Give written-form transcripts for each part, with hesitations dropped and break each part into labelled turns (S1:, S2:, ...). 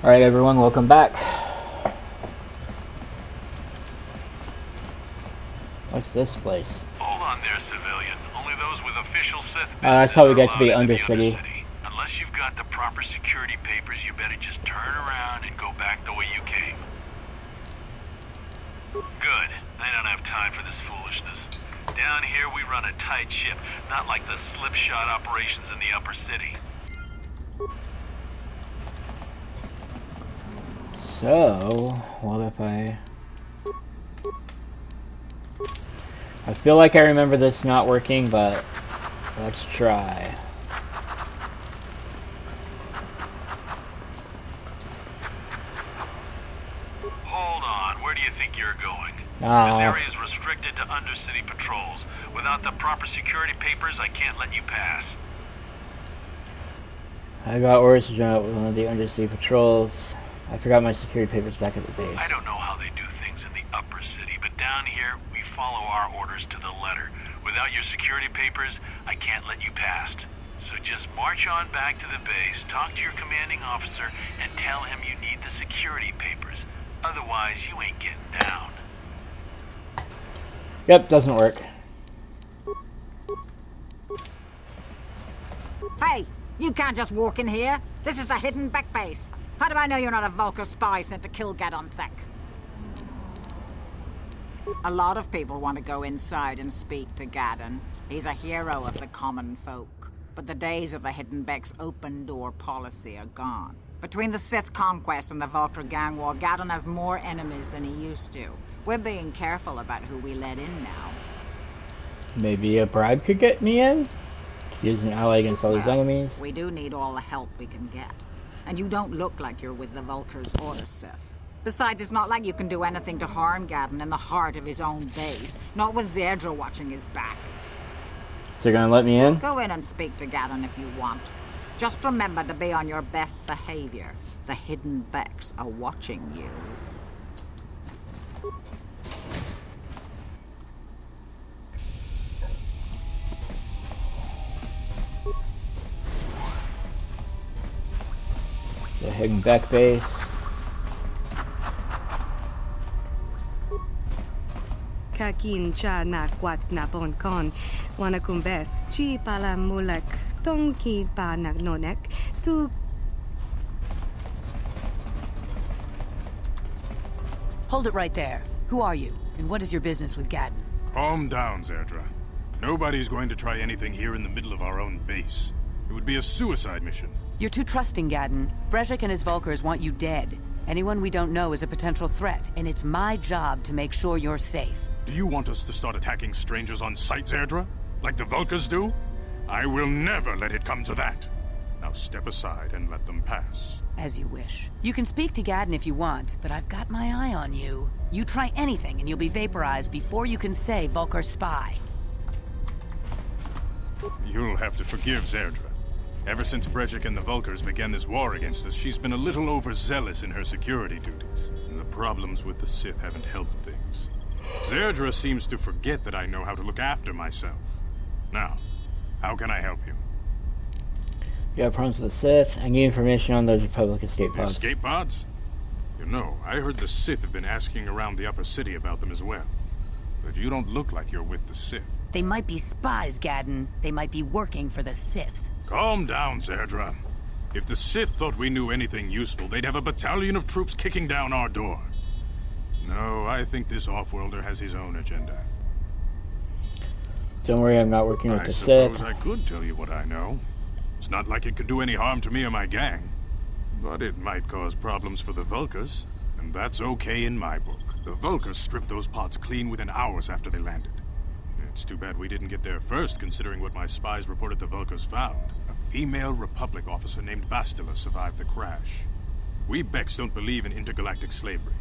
S1: Alright everyone, welcome back. What's this place?
S2: Hold on there, civilian. Only those with official Sith
S1: That's how we get to the Undercity.
S2: Unless you've got the proper security papers, you better just turn around and go back the way you came. Good. I don't have time for this foolishness. Down here we run a tight ship, not like the slipshod operations in the upper city.
S1: So, what if I feel like I remember this not working, but let's try.
S2: Hold on, where do you think you're going? This area is restricted to Undercity patrols. Without the proper security papers, I can't let you pass.
S1: I got orders to join up with one of the Undercity patrols. I forgot my security papers back at the base.
S2: I don't know how they do things in the upper city, but down here, we follow our orders to the letter. Without your security papers, I can't let you past. So just march on back to the base, talk to your commanding officer, and tell him you need the security papers. Otherwise, you ain't getting down.
S1: Yep, doesn't work.
S3: Hey, you can't just walk in here. This is the hidden Bek Base. How do I know you're not a Vulkar spy sent to kill Gadon Thek? A lot of people want to go inside and speak to Gadon. He's a hero of the common folk. But the days of the hidden Bek's open door policy are gone. Between the Sith conquest and the Vulkar gang war, Gadon has more enemies than he used to. We're being careful about who we let in now.
S1: Maybe a bribe could get me in? To use an ally against all these enemies?
S3: We do need all the help we can get. And you don't look like you're with the Vulkars or the Sith. Besides, it's not like you can do anything to harm Gadon in the heart of his own base. Not with Zerdra watching his back.
S1: So you're gonna let me in?
S3: Go in and speak to Gadon if you want. Just remember to be on your best behavior. The hidden Beks are watching you.
S1: The hidden Bek Base.
S4: Kakin cha na kwat na bon kon wanakumbes chi pala mulek tongki pa nagnonek tu.
S5: Hold it right there. Who are you, and what is your business with Gadon?
S6: Calm down, Zerdra. Nobody's going to try anything here in the middle of our own base. It would be a suicide mission.
S5: You're too trusting, Gadon. Brejik and his Vulkars want you dead. Anyone we don't know is a potential threat, and it's my job to make sure you're safe.
S6: Do you want us to start attacking strangers on sight, Zerdra? Like the Vulkars do? I will never let it come to that. Now step aside and let them pass.
S5: As you wish. You can speak to Gadon if you want, but I've got my eye on you. You try anything and you'll be vaporized before you can say Vulkar spy.
S6: You'll have to forgive Zerdra. Ever since Brejik and the Vulkars began this war against us, she's been a little overzealous in her security duties. And the problems with the Sith haven't helped things. Zerdra seems to forget that I know how to look after myself. Now, how can I help you?
S1: You have problems with the Sith. I need information on those Republic escape pods.
S6: Escape pods? You know, I heard the Sith have been asking around the upper city about them as well. But you don't look like you're with the Sith.
S5: They might be spies, Gadon. They might be working for the Sith.
S6: Calm down, Zerdra. If the Sith thought we knew anything useful, they'd have a battalion of troops kicking down our door. No, I think this off-worlder has his own agenda.
S1: Don't worry, I'm not working with the Sith.
S6: I suppose I could tell you what I know. It's not like it could do any harm to me or my gang. But it might cause problems for the Vulkars, and that's okay in my book. The Vulkars stripped those pods clean within hours after they landed. It's too bad we didn't get there first, considering what my spies reported the Vulkars found. A female Republic officer named Bastila survived the crash. We Beks don't believe in intergalactic slavery,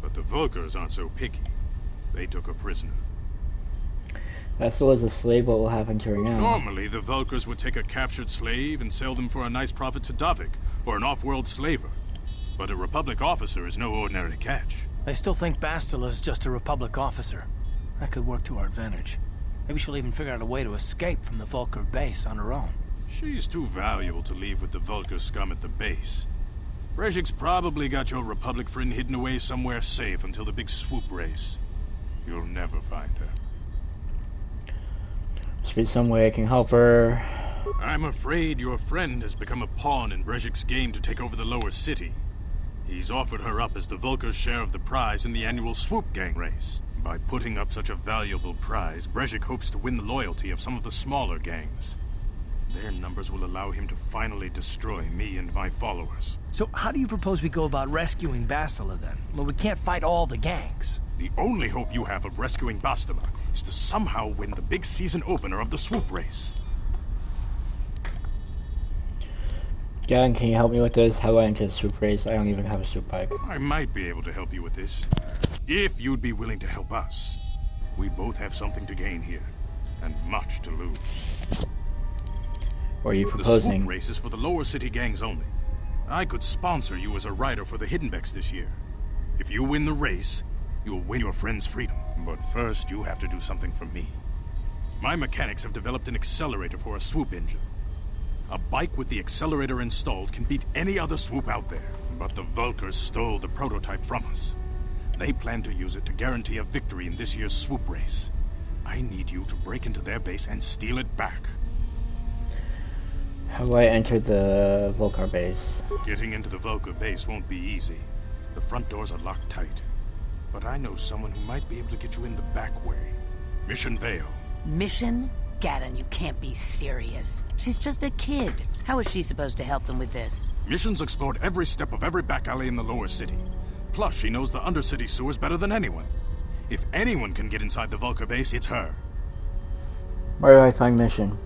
S6: but the Vulkars aren't so picky. They took her prisoner.
S1: Bastila's a slave, what will happen to her now?
S6: Normally, the Vulkars would take a captured slave and sell them for a nice profit to Davik, or an off-world slaver. But a Republic officer is no ordinary catch.
S7: I still think Bastila's just a Republic officer. That could work to our advantage. Maybe she'll even figure out a way to escape from the Vulkar base on her own.
S6: She's too valuable to leave with the Vulkar scum at the base. Brejik's probably got your Republic friend hidden away somewhere safe until the big swoop race. You'll never find her.
S1: Must be some way I can help her.
S6: I'm afraid your friend has become a pawn in Brejik's game to take over the lower city. He's offered her up as the Vulkar's share of the prize in the annual swoop gang race. By putting up such a valuable prize, Brejik hopes to win the loyalty of some of the smaller gangs. Their numbers will allow him to finally destroy me and my followers.
S7: So how do you propose we go about rescuing Bastila then? Well, we can't fight all the gangs.
S6: The only hope you have of rescuing Bastila is to somehow win the big season opener of the swoop race.
S1: John, can you help me with this? How do I enter the swoop race? I don't even have a swoop bike.
S6: I might be able to help you with this. If you'd be willing to help us. We both have something to gain here, and much to lose.
S1: What are you
S6: The
S1: proposing?
S6: swoop race is for the lower city gangs only. I could sponsor you as a rider for the Hidden Beks this year. If you win the race, you'll win your friend's freedom. But first, you have to do something for me. My mechanics have developed an accelerator for a swoop engine. A bike with the accelerator installed can beat any other swoop out there. But the Vulkars stole the prototype from us. They plan to use it to guarantee a victory in this year's swoop race. I need you to break into their base and steal it back.
S1: How do I enter the Vulkar base?
S6: Getting into the Vulkar base won't be easy. The front doors are locked tight. But I know someone who might be able to get you in the back way. Mission Vale.
S5: Mission? Gaddon, you can't be serious. She's just a kid. How is she supposed to help them with this?
S6: Mission's explored every step of every back alley in the lower city. Plus, she knows the Undercity sewers better than anyone. If anyone can get inside the Vulkar base, it's her.
S1: Where do I find Mission?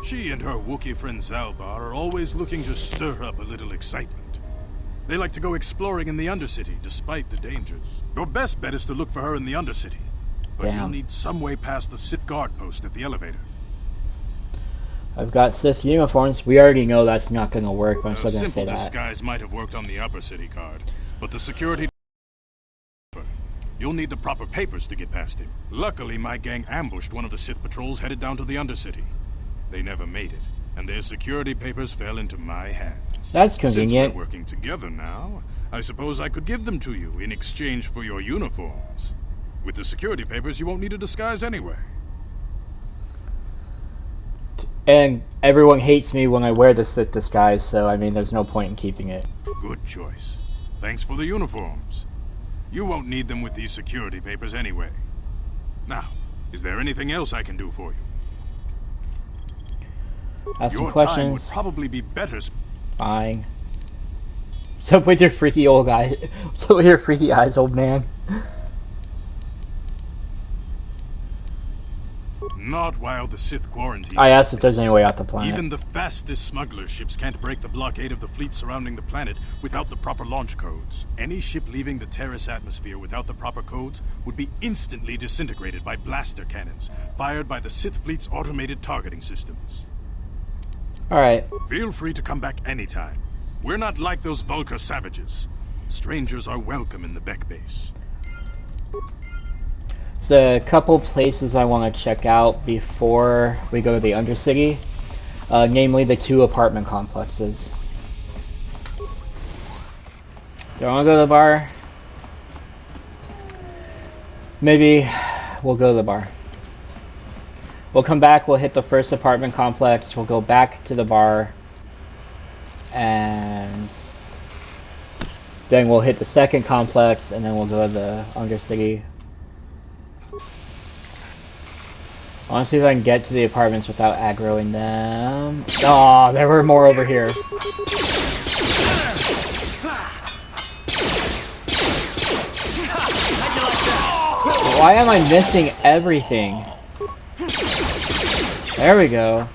S6: She and her Wookiee friend Zalbar are always looking to stir up a little excitement. They like to go exploring in the Undercity, despite the dangers. Your best bet is to look for her in the Undercity. But
S1: Damn.
S6: you'll need some way past the Sith Guard post at the elevator.
S1: I've got Sith uniforms. We already know that's not going to work, but I'm still going to say
S6: simple
S1: that.
S6: disguise might have worked on the Upper City card, but the security... You'll need the proper papers to get past him. Luckily, my gang ambushed one of the Sith patrols headed down to the Undercity. They never made it, and their security papers fell into my hands.
S1: That's convenient.
S6: Since we're working together now, I suppose I could give them to you in exchange for your uniforms. With the security papers, you won't need a disguise anyway.
S1: And everyone hates me when I wear the Sith disguise, so I mean, there's no point in keeping it.
S6: Good choice. Thanks for the uniforms. You won't need them with these security papers anyway. Now, is there anything else I can do for you?
S1: Ask some
S6: Your time would
S1: questions.
S6: probably be better.
S1: Fine. What's up with your freaky old guy? What's up with your freaky eyes, old man?
S6: Not while the Sith quarantine.
S1: I asked if there's any way out the planet.
S6: Even the fastest smuggler ships can't break the blockade of the fleet surrounding the planet without the proper launch codes. Any ship leaving the Terrace atmosphere without the proper codes would be instantly disintegrated by blaster cannons fired by the Sith fleet's automated targeting systems.
S1: Alright.
S6: Feel free to come back anytime. We're not like those Vulkar savages. Strangers are welcome in the Bek Base.
S1: There's a couple places I want to check out before we go to the Undercity. Namely the 2 apartment complexes. Do I want to go to the bar? Maybe we'll go to the bar. We'll come back, we'll hit the first apartment complex, we'll go back to the bar, and then we'll hit the second complex, and then we'll go to the Undercity. I want to see if I can get to the apartments without aggroing them. Oh, there were more over here. Why am I missing everything? There we go.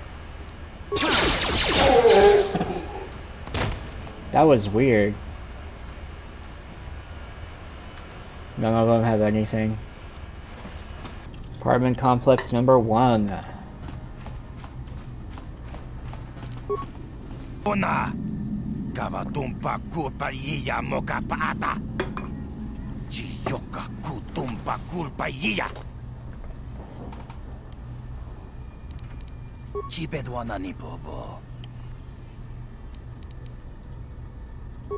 S1: That was weird. None of them have anything. Apartment complex number 1.
S8: Una Kavatumpa kulpa yiya moka paata. Chiyoka kutumpa kulpa yiya. Chipedwana ni bobo.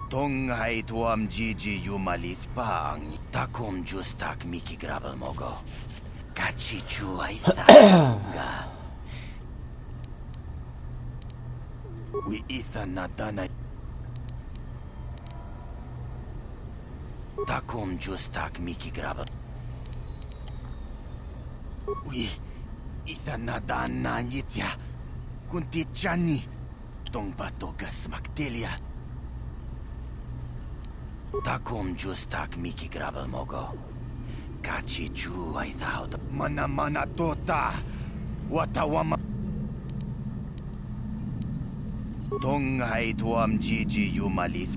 S8: Tonghay tuam Gigi yumalit pa ang takom justak Miki Grabal Mogo. Kachichu ay thakunga. We ithan na danay. Takom justak Miki Grabal. We ithan na dana yitya. Kuntit chani. Tong batogas maktelia. Takom justak Miki Grabal Mogo. Kachichu ay thao mana tota. Watawama. Tonghay tuam Gigi yumalit.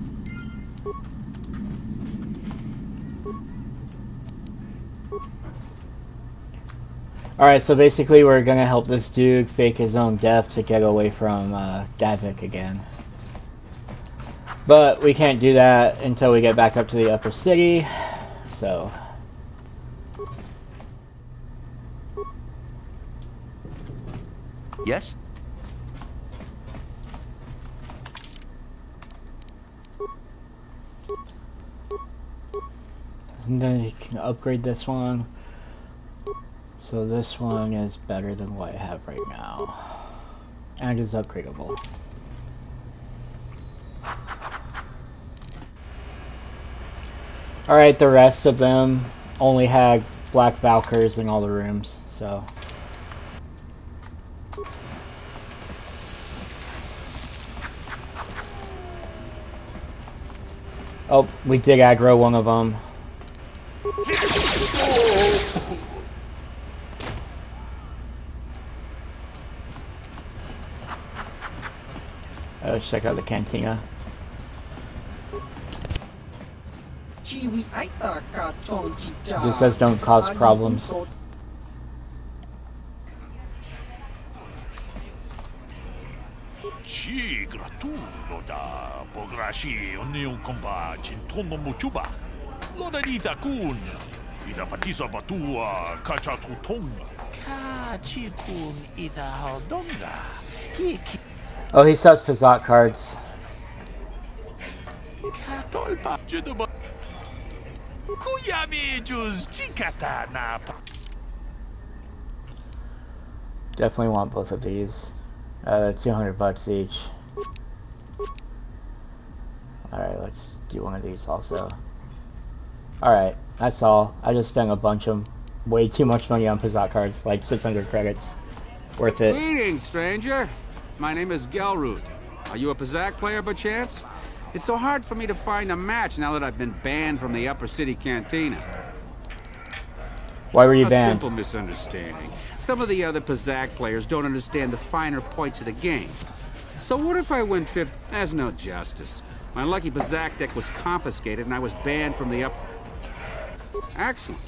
S1: Alright, so basically we're gonna help this dude fake his own death to get away from Davik again. But we can't do that until we get back up to the upper city, so...
S8: Yes?
S1: And then you can upgrade this one. So this one is better than what I have right now. And is upgradable. Alright, the rest of them only had black Valkyrs in all the rooms, so... Oh, we did aggro one of them. Let's check out the Cantina. It just says don't cause problems.
S2: Ci gratulo da pograshi onneun komba cintono muchuba. Loda dita kun. Ida patisa batua kachatutonga. Kachi kun ida haldonga.
S1: Oh, he sells Fazat cards.
S2: Katolpa jiduba. Kuyami juz chikata na.
S1: Definitely want both of these. 200 bucks each. Alright, let's do one of these also. Alright, that's all. I just spent a bunch of way too much money on Fazat cards, like 600 credits. Worth it.
S9: Greetings, stranger. My name is Gelrud. Are you a Pazak player by chance? It's so hard for me to find a match now that I've been banned from the Upper City Cantina.
S1: Why were you
S9: A
S1: banned?
S9: simple misunderstanding. Some of the other Pazak players don't understand the finer points of the game. So what if I win fifth? That's no justice. My lucky Pazak deck was confiscated and I was banned from the Excellent.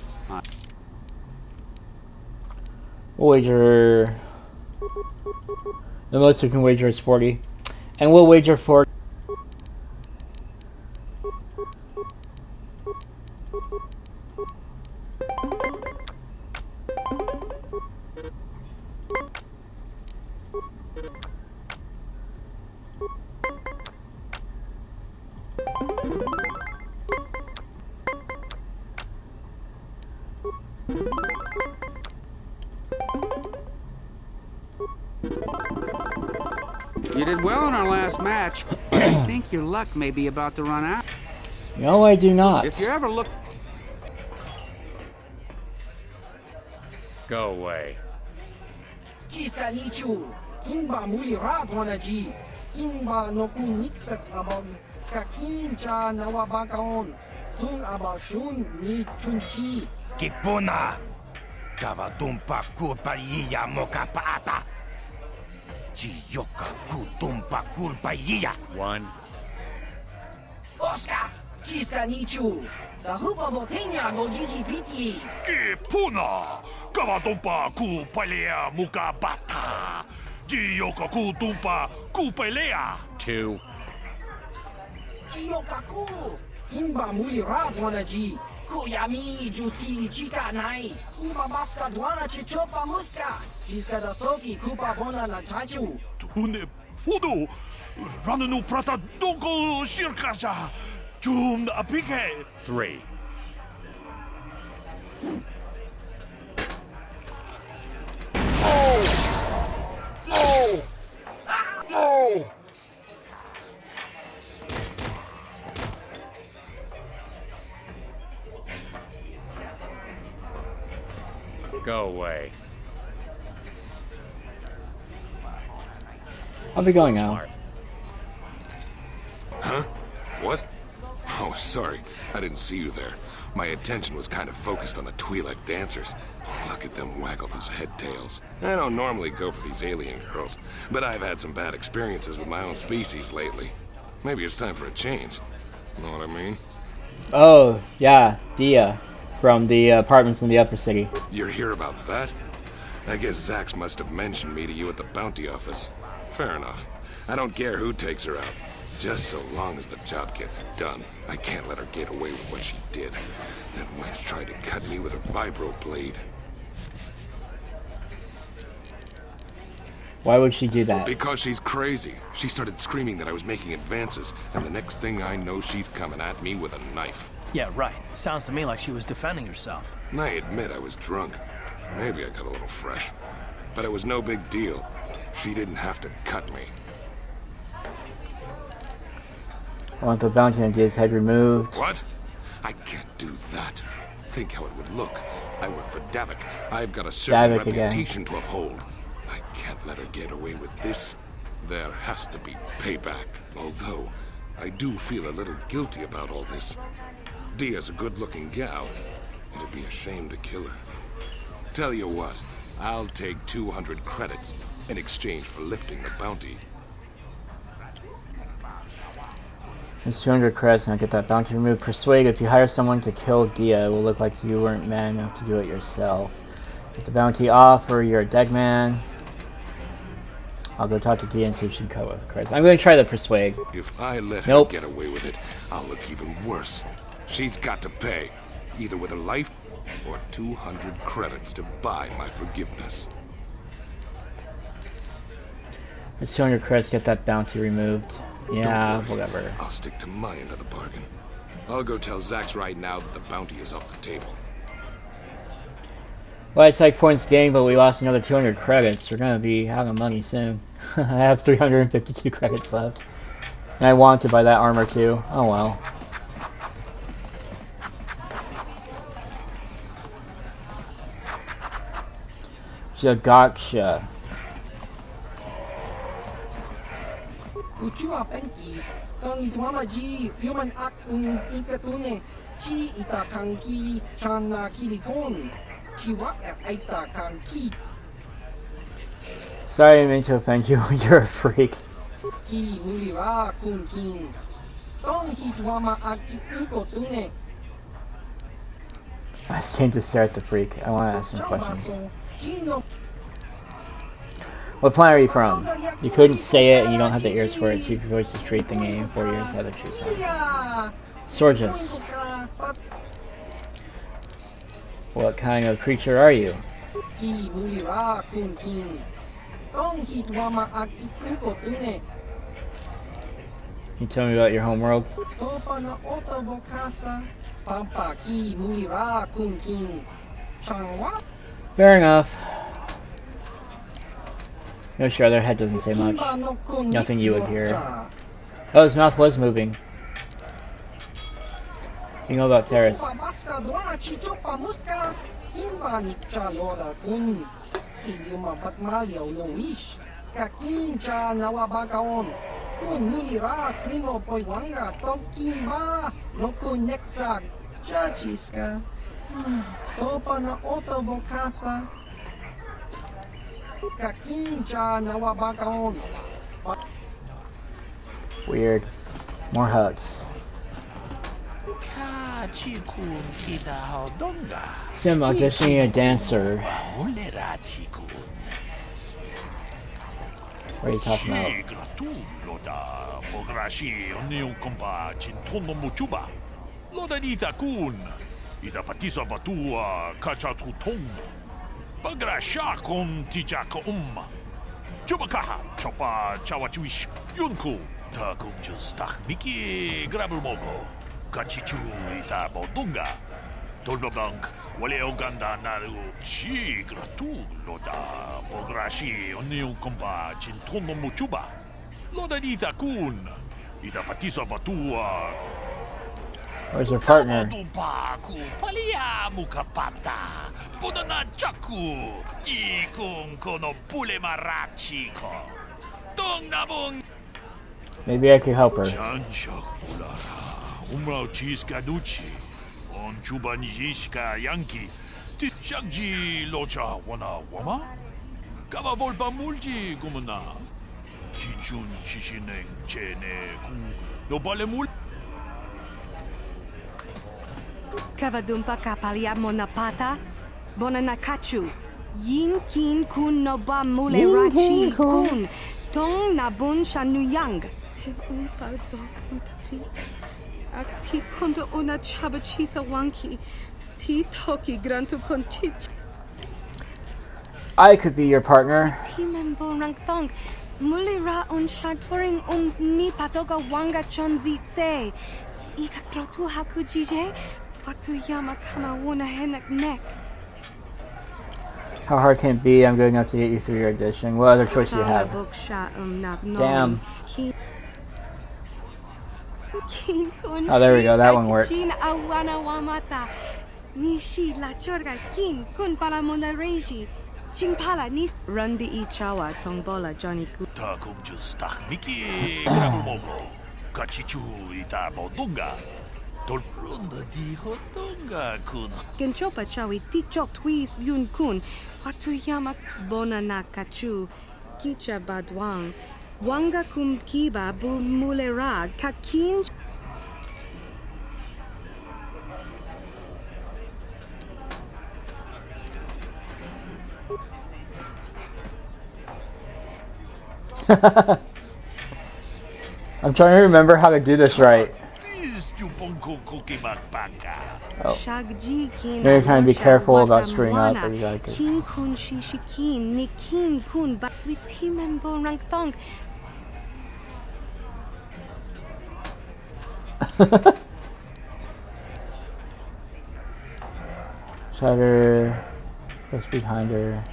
S1: We'll wager... The most we can wager is 40. And we'll wager 40.
S9: You did well in our last match, but I think your luck may be about to run out.
S1: No, I do not.
S9: If you ever look...
S2: Go away.
S10: Chiska nichu, kimba muli raponaji, kimba no kunixat about kakin cha nawabakaon, tung about shun ni chunchi.
S8: Kipuna. Kavatumpa kurpaliya mokapaata. Chiyoka kutumpa kurpaliya.
S2: One.
S10: Oscar, chiska nichu, the hupa botenya no GGPT.
S2: Kipuna! Kavatumpa kupalea mukabata! Jiyoka kutumpa kupalea! Two.
S10: Chiyokaku, kimba muli raponaji. Kuyami juski chika nai, uba baska dwana chichopa muska, chiska da soki kupa bona na chachu.
S2: Tune fodo!
S6: Rananu prata doko shirkasha. Jum apike.
S2: 3.
S6: No! No!
S2: Go away.
S1: I'll be going now.
S2: Smart.
S11: Huh? What? Oh, sorry. I didn't see you there. My attention was kind of focused on the Twi'lek dancers. Look at them waggle those head tails. I don't normally go for these alien girls, but I've had some bad experiences with my own species lately. Maybe it's time for a change. Know what I mean?
S1: Oh, yeah, Dia. From the apartments in the upper city.
S11: You're here about that? I guess Zax must have mentioned me to you at the bounty office. Fair enough. I don't care who takes her out. Just so long as the job gets done. I can't let her get away with what she did. That wench tried to cut me with her vibro blade.
S1: Why would she do that?
S11: Because she's crazy. She started screaming that I was making advances, and the next thing I know, she's coming at me with a knife.
S7: Yeah, right. Sounds to me like she was defending herself.
S11: I admit I was drunk. Maybe I got a little fresh. But it was no big deal. She didn't have to cut me.
S1: I want the bounty on Dia's head removed.
S11: What? I can't do that. Think how it would look. I work for Davik. I've got a certain
S1: Davik again.
S11: reputation to uphold. I can't let her get away with this. There has to be payback. Although, I do feel a little guilty about all this. Dia's a good-looking gal. It'd be a shame to kill her. Tell you what, I'll take 200 credits in exchange for lifting the bounty.
S1: It's 200 credits and I get that bounty removed. Persuade, if you hire someone to kill Dia, it will look like you weren't man enough to do it yourself. Get the bounty off or you're a dead man. I'll go talk to Dia and see if she can cut with credits. I'm going to try the persuade.
S11: If I let her get away with it, I'll look even worse. She's got to pay, either with her life or 200 credits to buy my forgiveness.
S1: It's 200 credits, get that bounty removed. Yeah, whatever.
S11: I'll stick to my end of the bargain. I'll go tell Zax right now that the bounty is off the table.
S1: Well, it's like points gained, but we lost another 200 credits. We're gonna be out of money soon. I have 352 credits left. And I want to buy that armor too. Oh well. Gotcha.
S10: Uchua penki, tong ituama ji, human ak ikatune, chi ita kanki, chana kilikon, chi wak aita kanki.
S1: Sorry, I didn't mean to offend you. You're a freak.
S10: Ki mulira kun kin, tong hituama ak ikotune.
S1: I just came to stare at the freak. I want to ask some questions. What planet are you from? You couldn't say it and you don't have the ears for it, so you can voice the street the game 4 years ahead of choose that. Sorgus. What kind of creature are you? Can you tell me about your home world? Fair enough. No, sure, their head doesn't say much. Nothing you would hear. Oh, his mouth was moving. You know about Terrace. Weird. More huts. Sim auditioning a dancer. What are you talking
S2: Chumakaha, Chopa, Chawachuish, Yunku, Takunjus Miki, Grabulmogo, Kachichu, Ita Bodunga, Tolbabank, Wale Uganda Naru, Chi, Gratu, Loda, Pograshi, Onion Compa, Chintono Muchuba, Loda Ita Kun, Ita Patisa Batua.
S1: Where's your partner?
S2: Dumpa, Palia Mukapata, Budana Chaku, Ikun Kono Bule Marachiko, Dong Nabung.
S1: Maybe I could help her.
S2: Chanchak Bulara, Umrao Cheese Gaduchi, On Chubanjishka Yankee, Tishakji Locha Wana Wama, Kava Volpa Multi Gumana, Kinchun Shishineng Chene Kung, no Balemul.
S4: Kavadumpa kapalia monapata, bonanakachu, yin kin kun noba mule rachi kun, tong nabun shanuyang. Tim umpa dokun takri, akti kondo una chabachisa wanki, ti toki grantu conchich.
S1: I could be your partner.
S4: Timembo rangtong, mule ra un shaturing ni patoga wanga chonzitse. Ika krotu hakujije. Watuyama kama wuna henak neck.
S1: How hard can it be? I'm good enough to get you through your audition. What other choice do you have? Damn. Oh, there we go. That one worked.
S4: Nishi la chorga kin kun pala mona reji. Chingpala nis rundi ichawa tongbola Johnny Ku.
S2: Takum just Miki Grabumogo. Kachichu ita bodunga. Tolrunda di hotunga kun.
S4: Genchopa chawi tikchok twis yun kun. Watuyama bona na kachu. Kicha badwang. Wanga kum kiba bu mulera kakin.
S1: I'm trying to remember how to do this right. Oh. Maybe trying to be careful about screwing up. Exactly.
S4: Kin kun shishikin ni kin kun ba witimembo rangtong.
S1: Try to push behind her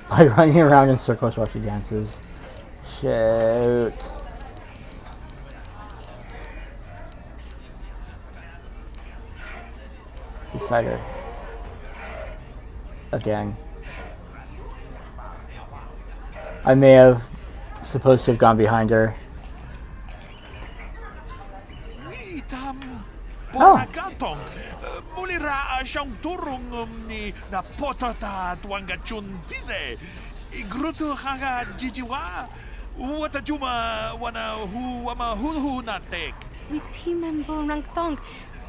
S1: by running around in circles while she dances. Shoot. Beside her. Again. I may have supposed to have gone behind her. Oh.
S2: Mulira siyang turong ni na potata tuanga chuntize. Igruto hanga jijiwa. Wata juma wana hu wama hu natek.
S4: Witimembo rangtong.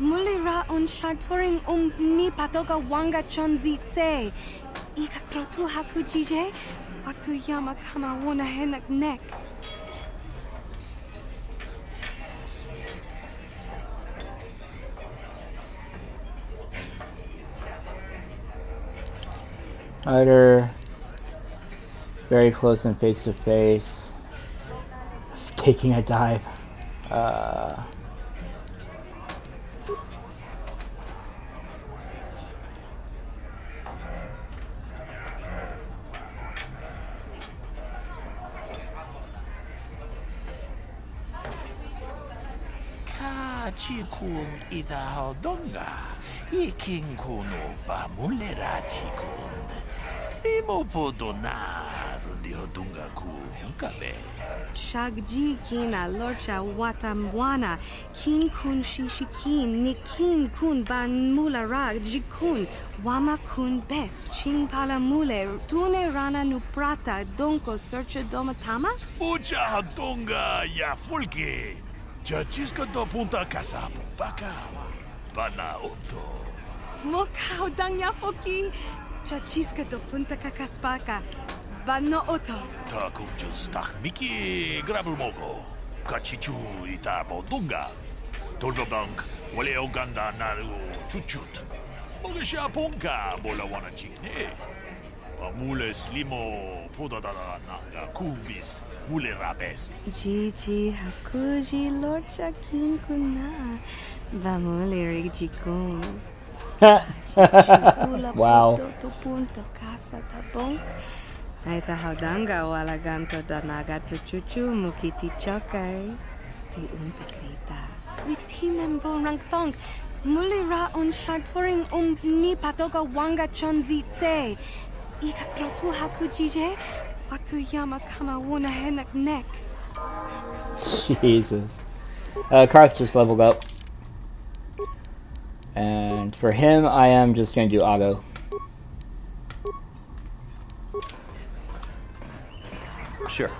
S4: Mulira on shaturing ni patoga wanga chonzitse. Ika krotu hakujije. Watuyama kama wona henak neck.
S1: Either very close and face to face, taking a dive.
S2: Kachikun ita Holdan, iking kuno ba mulera chikun. Simo podona rundi Hodunga ku kabe.
S4: Shagji kina lorcha watamwana kin kun shishikin ni kin kun ban mulara jikun wama kun best ching pala mule tune rana nu prata donko searcha domatama
S2: Ucha Hodunga ya fulke. Chachiska do punta casa baka. Bana oto.
S4: Moka Holdan ya foki chachiska do punta kakaspaka bano oto.
S2: Takum just Miki Grabulmogo. Kachichu ita bodunga. Tolbabank wale Uganda naru chuchut. Mogasha ponka bola wana chikne. Mule slimo podadana naga kumbist mule rabest.
S4: Gigi hakuji Lord Shakin kuna. Bamuli rigikun. Tula
S1: Wow.
S4: poto to punto casa tabong. Aita haudanga wala ganto danaga to chuchu mukiti chokai. Ti umpekrita. Witi membon rang thong. Muli ra on shaturing ni patoga wanga chonzi tse. Ika trotu hakujije. Watu yama kama wuna henak neck.
S1: Jesus. Karth just leveled up. And for him, I am just going to do auto.
S12: Sure.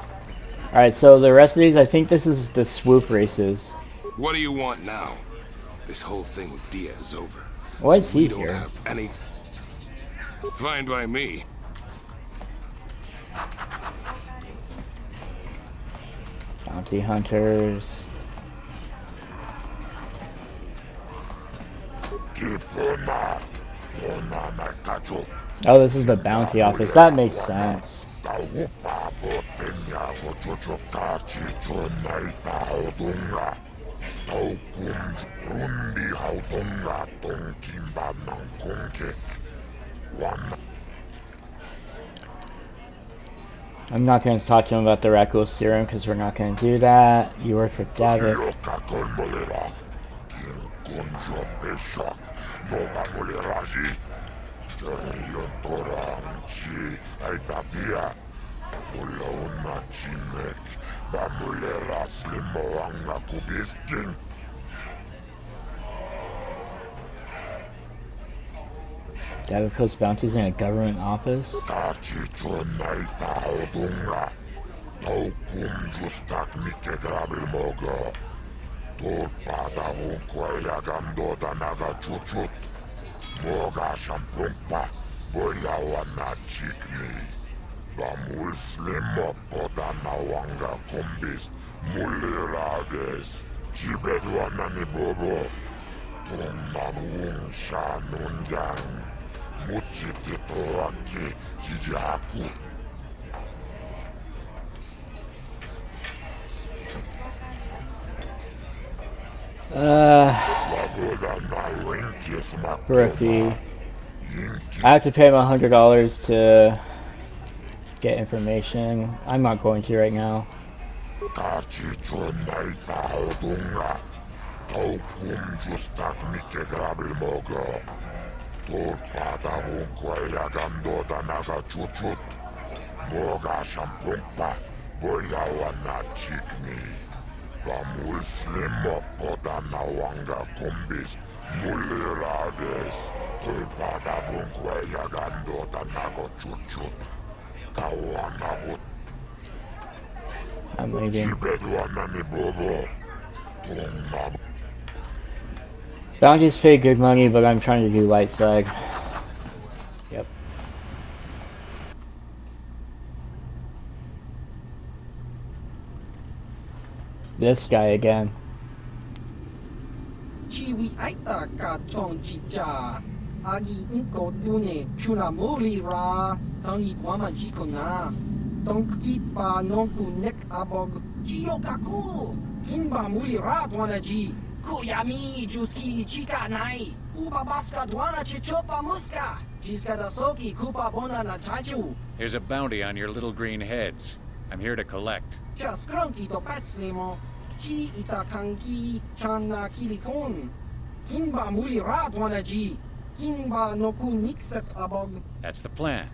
S1: Alright, so the rest of these, I think this is the swoop races.
S11: What do you want now? This whole thing with Dia is over.
S1: Why is he
S11: we
S1: here?
S11: don't have any... Fine by me.
S1: Bounty hunters. Oh, this is the bounty office. That makes sense. I'm not going to talk to him about the Rakul serum because we're not going to do that. You work for David. David posts bounties in a government office. For a fee. I have to pay him $100 to get information. I'm not going to right now. I'm leaving. Bounties pay good money, but I'm trying to do light side. Yep. This guy again.
S10: Chiwi aita ka chong chicha. Agi inko tune chuna muli ra. Tangi wama jikona. Tonki pa nonku nek abog. Jiyokaku. Kinba muli ra dwana ji. Kuyami juski chika nai. Uba baska dwana chichopa muska. Jiska da soki kupa bona na chachu.
S2: Here's a bounty on your little green heads. I'm here to collect.
S10: Just cronky to patslimo. Chi ita kanki chana kilikon. Kinba muli ra dwana ji. Kinba noku nikset abog.
S2: That's the plan.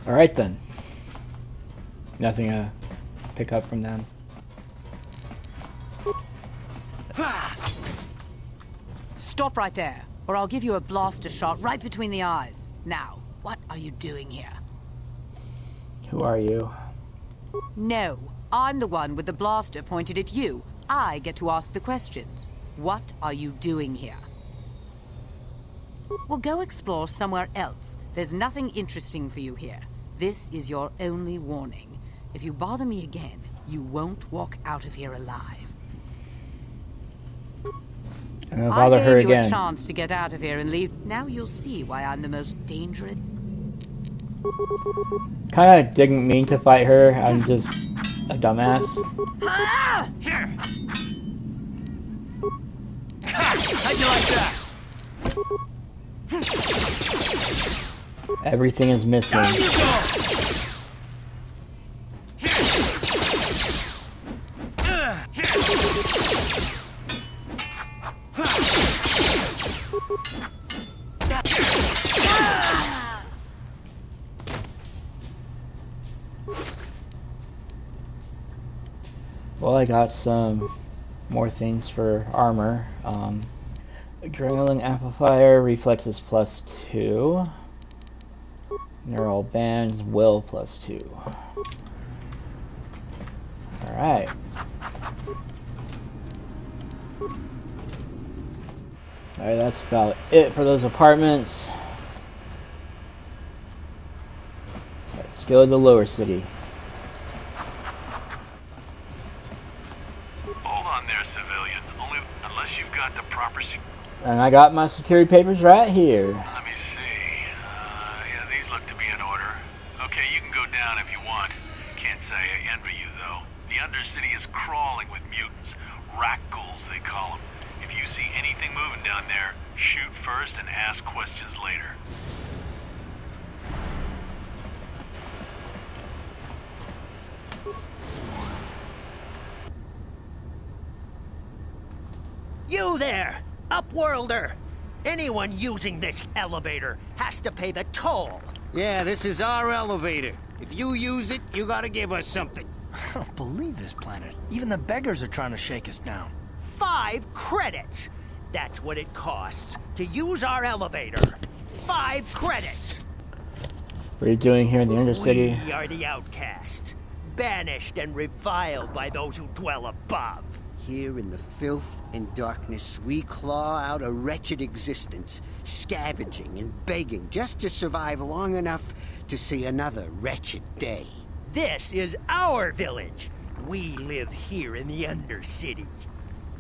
S1: Alright then. Nothing to pick up from them.
S5: Stop right there, or I'll give you a blaster shot right between the eyes. Now, what are you doing here?
S1: Who are you?
S5: No, I'm the one with the blaster pointed at you. I get to ask the questions. What are you doing here? Well, go explore somewhere else. There's nothing interesting for you here. This is your only warning. If you bother me again, you won't walk out of here alive.
S1: I'm gonna bother her
S5: I gave you
S1: again.
S5: a chance to get out of here and leave. Now you'll see why I'm the most dangerous.
S1: Kinda didn't mean to fight her, I'm just a dumbass.
S7: Ah! Here! How'd you like that?
S1: Everything is missing.
S7: Down you go!
S1: Well, I got some more things for armor. Adrenaline amplifier, reflexes +2. Neural bands, will +2. Alright. Alright, that's about it for those apartments. Let's go to the lower city.
S2: Hold on there, civilian. Only unless you've got the proper
S1: And I got my security papers right here.
S2: Let me see. Yeah, these look to be in order. Okay, you can go down if you want. Can't say I envy you, though. The Undercity is crawling with mutants. Rat ghouls, they call them. If you see anything moving down there, shoot first and ask questions later.
S12: You there, Upworlder! Anyone using this elevator has to pay the toll.
S8: Yeah, this is our elevator. If you use it, you gotta give us something.
S7: I don't believe this planet. Even the beggars are trying to shake us down.
S12: 5 credits! That's what it costs to use our elevator. 5 credits!
S1: What are you doing here in the Undercity?
S12: We are the outcasts, banished and reviled by those who dwell above.
S8: Here in the filth and darkness, we claw out a wretched existence, scavenging and begging just to survive long enough to see another wretched day.
S12: This is our village. We live here in the Undercity.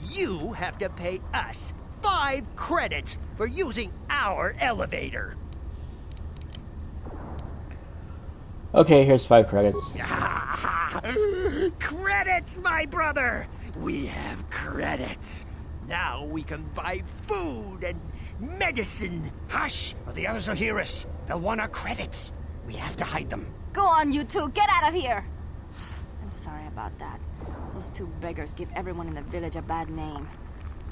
S12: You have to pay us 5 credits for using our elevator.
S1: Okay, here's 5 credits.
S12: Credits, my brother! We have credits. Now we can buy food and medicine.
S8: Hush, or the others will hear us. They'll want our credits. We have to hide them.
S13: Go on, you two. Get out of here. I'm sorry about that. Those 2 beggars give everyone in the village a bad name.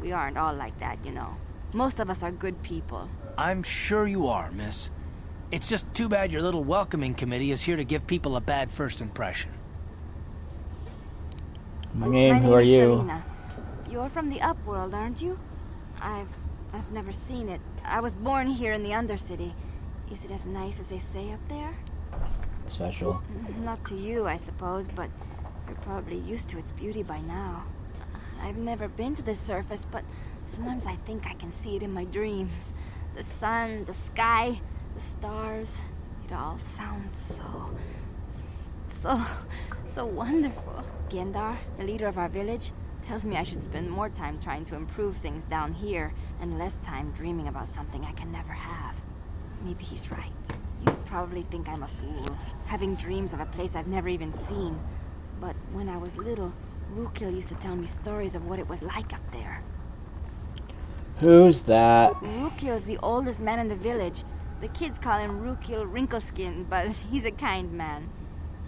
S13: We aren't all like that, you know. Most of us are good people.
S7: I'm sure you are, miss. It's just too bad your little welcoming committee is here to give people a bad first impression.
S1: My name who are you?
S13: Shalina. You're from the Upworld, aren't you? I've never seen it. I was born here in the Undercity. Is it as nice as they say up there?
S1: Special.
S13: Not to you, I suppose, but you're probably used to its beauty by now. I've never been to the surface, but sometimes I think I can see it in my dreams. The sun, the sky, the stars. It all sounds so wonderful. Gendar, the leader of our village, tells me I should spend more time trying to improve things down here and less time dreaming about something I can never have. Maybe he's right. You probably think I'm a fool, having dreams of a place I've never even seen. But when I was little, Rukil used to tell me stories of what it was like up there.
S1: Who's that?
S13: Rukil's the oldest man in the village. The kids call him Rukil Wrinkleskin, but he's a kind man.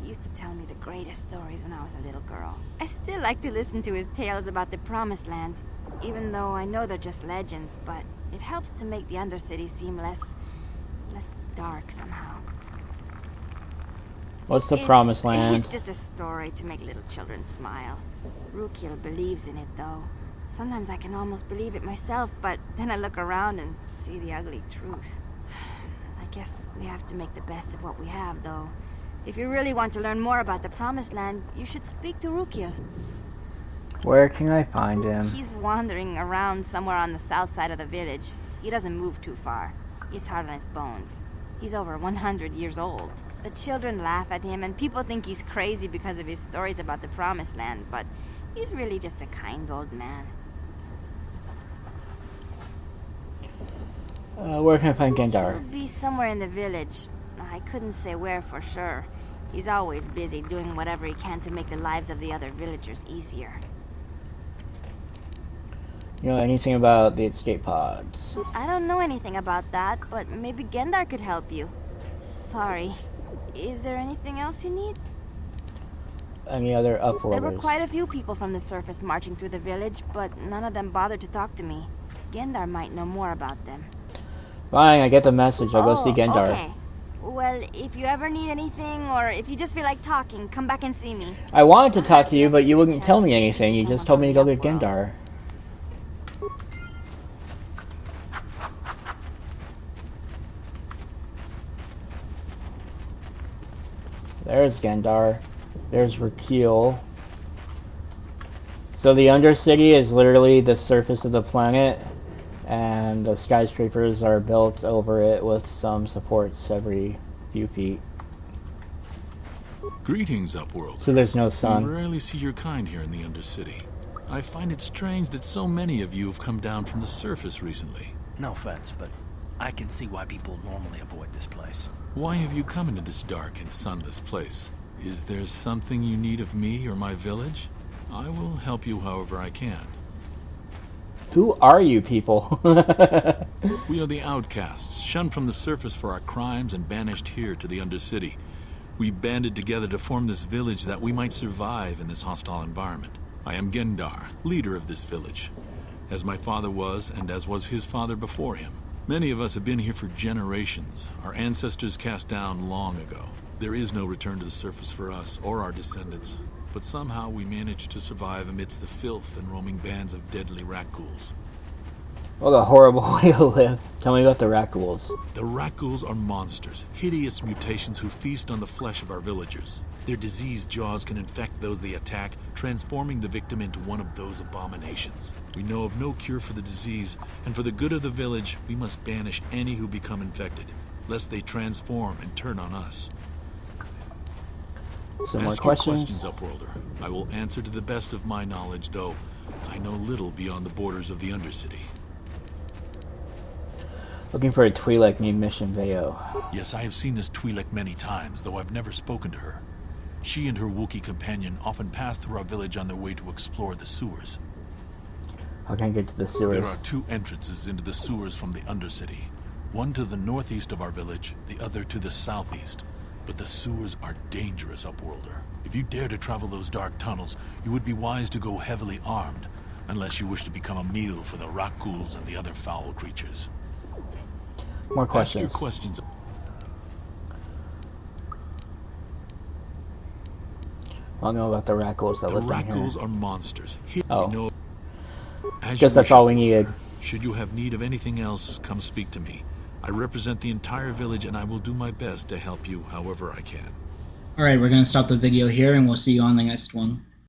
S13: He used to tell me the greatest stories when I was a little girl. I still like to listen to his tales about the Promised Land, even though I know they're just legends, but it helps to make the Undercity seem less dark somehow.
S1: What's the Promised Land?
S13: It's just a story to make little children smile. Rukil believes in it, though. Sometimes I can almost believe it myself, but then I look around and see the ugly truth. I guess we have to make the best of what we have, though. If you really want to learn more about the Promised Land, you should speak to Rukil.
S1: Where can I find him?
S13: He's wandering around somewhere on the south side of the village. He doesn't move too far. He's hard on his bones. He's over 100 years old. The children laugh at him, and people think he's crazy because of his stories about the Promised Land, but he's really just a kind old man.
S1: Where can I find Gendar?
S13: He'll be somewhere in the village. I couldn't say where for sure. He's always busy doing whatever he can to make the lives of the other villagers easier.
S1: You know anything about the escape pods?
S13: I don't know anything about that, but maybe Gendar could help you. Sorry. Is there anything else you need?
S1: Any other upworlders?
S13: There were quite a few people from the surface marching through the village, but none of them bothered to talk to me. Gendar might know more about them.
S1: Fine, I get the message. I'll go see Gendar.
S13: Okay. Well, if you ever need anything, or if you just feel like talking, come back and see me.
S1: I wanted to talk to you, but you wouldn't tell me anything. You just told me to go get Gendar. There's Gendar. There's Raquel. So the Undercity is literally the surface of the planet, and the skyscrapers are built over it with some supports every few feet.
S2: Greetings, Upworld.
S1: So there's no sun.
S2: You rarely see your kind here in the Undercity. I find it strange that so many of you have come down from the surface recently.
S7: No offense, but I can see why people normally avoid this place.
S2: Why have you come into this dark and sunless place? Is there something you need of me or my village? I will help you however I can.
S1: Who are you people?
S2: We are the outcasts, shunned from the surface for our crimes and banished here to the Undercity. We banded together to form this village that we might survive in this hostile environment. I am Gendar, leader of this village, as my father was and as was his father before him. Many of us have been here for generations, our ancestors cast down long ago. There is no return to the surface for us or our descendants, but somehow we managed to survive amidst the filth and roaming bands of deadly rat ghouls.
S1: What a horrible way to live. Tell me about the rat ghouls.
S2: The rat ghouls are monsters, hideous mutations who feast on the flesh of our villagers. Their diseased jaws can infect those they attack, transforming the victim into one of those abominations. We know of no cure for the disease, and for the good of the village, we must banish any who become infected, lest they transform and turn on us.
S1: Some more
S2: Ask
S1: questions?
S2: your questions, Upworlder. I will answer to the best of my knowledge, though I know little beyond the borders of the Undercity.
S1: Looking for a Twi'lek named Mission Veo.
S2: Yes, I have seen this Twi'lek many times, though I've never spoken to her. She and her Wookiee companion often pass through our village on their way to explore the sewers.
S1: How can I get to the sewers?
S2: There are two entrances into the sewers from the Undercity. One to the northeast of our village, the other to the southeast. But the sewers are dangerous, Upworlder. If you dare to travel those dark tunnels, you would be wise to go heavily armed, unless you wish to become a meal for the rock ghouls and the other foul creatures.
S1: More questions.
S2: Ask your questions.
S1: I don't know about the rat ghouls that
S2: The
S1: live down
S2: rat
S1: here.
S2: ghouls are monsters. Here
S1: Oh.
S2: we know. As
S1: Guess
S2: you
S1: that's
S2: wish,
S1: all we
S2: Upworlder.
S1: needed.
S2: Should you have need of anything else, come speak to me. I represent the entire village, and I will do my best to help you however I can.
S14: Alright, we're going to stop the video here, and we'll see you on the next one.